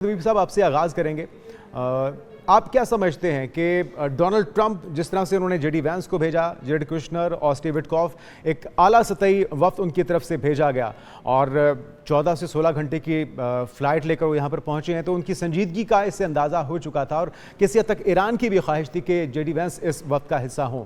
नदीम साहब, आपसे आगाज़ करेंगे। आप क्या समझते हैं कि डोनाल्ड ट्रंप जिस तरह से उन्होंने जेडी वैंस को भेजा, जेरेड कुशनर और स्टीव विटकॉफ, एक आला सतही वफ्द उनकी तरफ से भेजा गया और 14 से 16 घंटे की फ़्लाइट लेकर वो यहाँ पर पहुँचे हैं, तो उनकी संजीदगी का इससे अंदाज़ा हो चुका था और किसी हद तक ईरान की भी ख्वाहिश थी कि जेडी वैंस इस वफ्द का हिस्सा हों।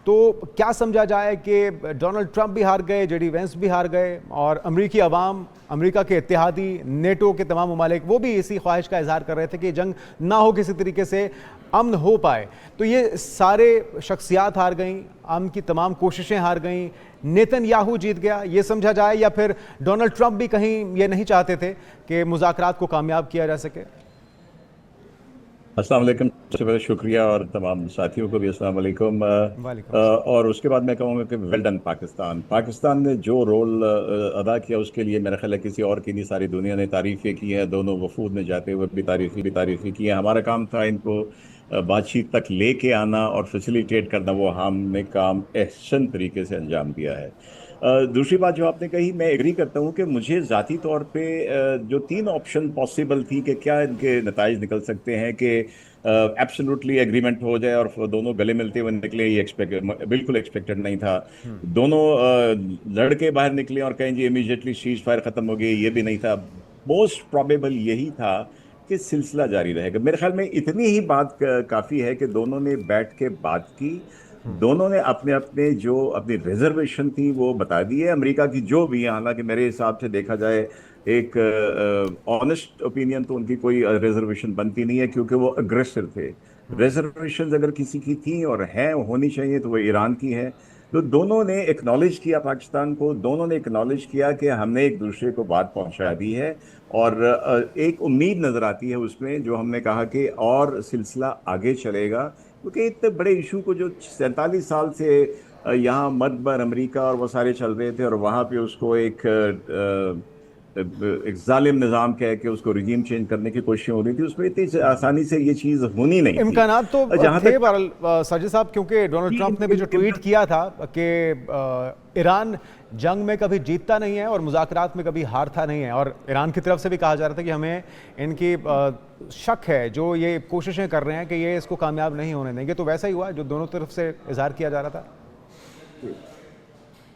तो क्या समझा जाए कि डोनाल्ड ट्रंप भी हार गए, जेडी वैंस भी हार गए और अमरीकी अवाम, अमेरिका के इत्तेहादी, नेटो के तमाम ममालिक, वो भी इसी ख्वाहिश का इजहार कर रहे थे कि जंग ना हो, किसी तरीके से अमन हो पाए। तो ये सारे शख्सियात हार गई, अमन की तमाम कोशिशें हार गई, नेतन्याहू जीत गया, ये समझा जाए, या फिर डोनाल्ड ट्रंप भी कहीं ये नहीं चाहते थे कि मुज़ाकरात को कामयाब किया जा सके? अस्सलाम वालेकुम। सबसे पहले शुक्रिया और तमाम साथियों को भी अस्सलाम वालेकुम। वालेकुम अस्सलाम। और उसके बाद मैं कहूँगा कि वेल डन पाकिस्तान। पाकिस्तान ने जो रोल अदा किया उसके लिए मेरा ख्याल है किसी और की नहीं, सारी दुनिया ने तारीफ़ें की हैं। दोनों वफूद में जाते हुए भी तारीफ़ें की हैं। हमारा काम था इनको बातचीत तक लेके आना और फैसिलिटेट करना, वो हमने काम एहसन तरीके से अंजाम दिया है। दूसरी बात जो आपने कही, मैं एग्री करता हूँ कि मुझे ज़ाती तौर पे जो 3 ऑप्शन पॉसिबल थी कि क्या इनके नताइज निकल सकते हैं कि एब्सोल्युटली एग्रीमेंट हो जाए और दोनों गले मिलते हुए निकले, ये बिल्कुल एक्सपेक्टेड नहीं था। दोनों लड़के बाहर निकले और कहें जी इमीडिएटली सीज फायर खत्म हो गई, ये भी नहीं था। मोस्ट प्रोबेबल यही था कि सिलसिला जारी रहेगा। मेरे ख्याल में इतनी ही बात काफ़ी है कि दोनों ने बैठ के बात की, दोनों ने अपने अपने जो अपनी रिजर्वेशन थी वो बता दी है। अमेरिका की जो भी है, हालांकि मेरे हिसाब से देखा जाए एक ऑनेस्ट ओपिनियन तो उनकी कोई रिजर्वेशन बनती नहीं है, क्योंकि वो अग्रेसर थे। रिजर्वेशन अगर किसी की थी और हैं होनी चाहिए तो वो ईरान की है। तो दोनों ने एक्नॉलेज किया पाकिस्तान को, दोनों ने एक्नॉलेज किया कि हमने एक दूसरे को बात पहुंचा दी है। और एक उम्मीद नजर आती है उसमें, जो हमने कहा कि और सिलसिला आगे चलेगा, क्योंकि इतने बड़े इशू को जो 47 साल से यहाँ मदबर अमेरिका और वो सारे चल रहे थे और वहाँ पे उसको एक जालिम निज़ाम कह के उसको रिजीम चेंज करने की कोशिश हो रही थी, उसमें इतनी आसानी से ये चीज़ होनी नहीं थी। इम्कानात तो जहाँ थे तक बहरहाल साजिद साहब, क्योंकि डोनाल्ड ट्रंप ने भी जो ट्वीट किया था कि ईरान जंग में कभी जीतता नहीं है और मुज़ाकरात में कभी हारता नहीं है, और ईरान की तरफ से भी कहा जा रहा था कि हमें इनकी शक है, जो ये कोशिशें कर रहे हैं कि ये इसको कामयाब नहीं होने देंगे। तो वैसा ही हुआ जो दोनों तरफ से इजहार किया जा रहा था।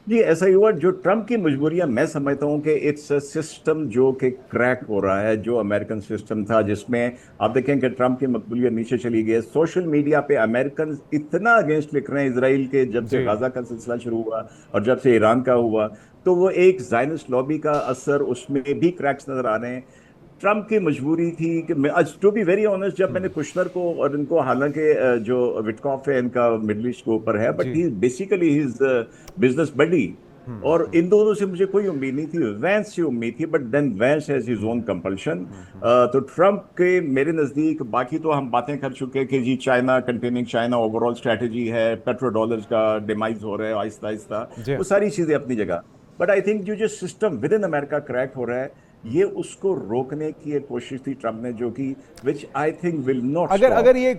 जी, ऐसा ही हुआ। जो ट्रंप की मजबूरियां, मैं समझता हूं कि इट्स अ सिस्टम जो कि क्रैक हो रहा है, जो अमेरिकन सिस्टम था जिसमें आप देखें कि ट्रंप की मकबूलियत नीचे चली गई है। सोशल मीडिया पे अमेरिकन इतना अगेंस्ट लिख रहे हैं इसराइल के, जब से जी। गाजा का सिलसिला शुरू हुआ और जब से ईरान का हुआ, तो वो एक जायनिस्ट लॉबी का असर, उसमें भी क्रैक्स नजर आ रहे हैं। ट्रंप की मजबूरी थी कि मैं आज टू बी वेरी ऑनेस्ट, जब मैंने कुशनर को और इनको, हालांकि जो विटकॉफ है इनका मिडल ईस्ट के ऊपर है, बट जी। He basically his business buddy, और इन दोनों से मुझे कोई उम्मीद नहीं थी। वैंस से उम्मीद थी, but then Vance has his own compulsion. तो ट्रंप के मेरे नजदीक, बाकी तो हम बातें कर चुके हैं कि जी China containing China overall strategy है, पेट्रो डॉलर्स का डिमाइज हो रहा है आहिस्ता आहिस्ता, जी। वो सारी चीजें अपनी जगह। बट आई थिंक जो system with in America crack हो रहा है, ये उसको रोकने की एक कोशिश थी ट्रंप ने, जो कि विच आई थिंक विल नॉट अगर स्टॉप। अगर ये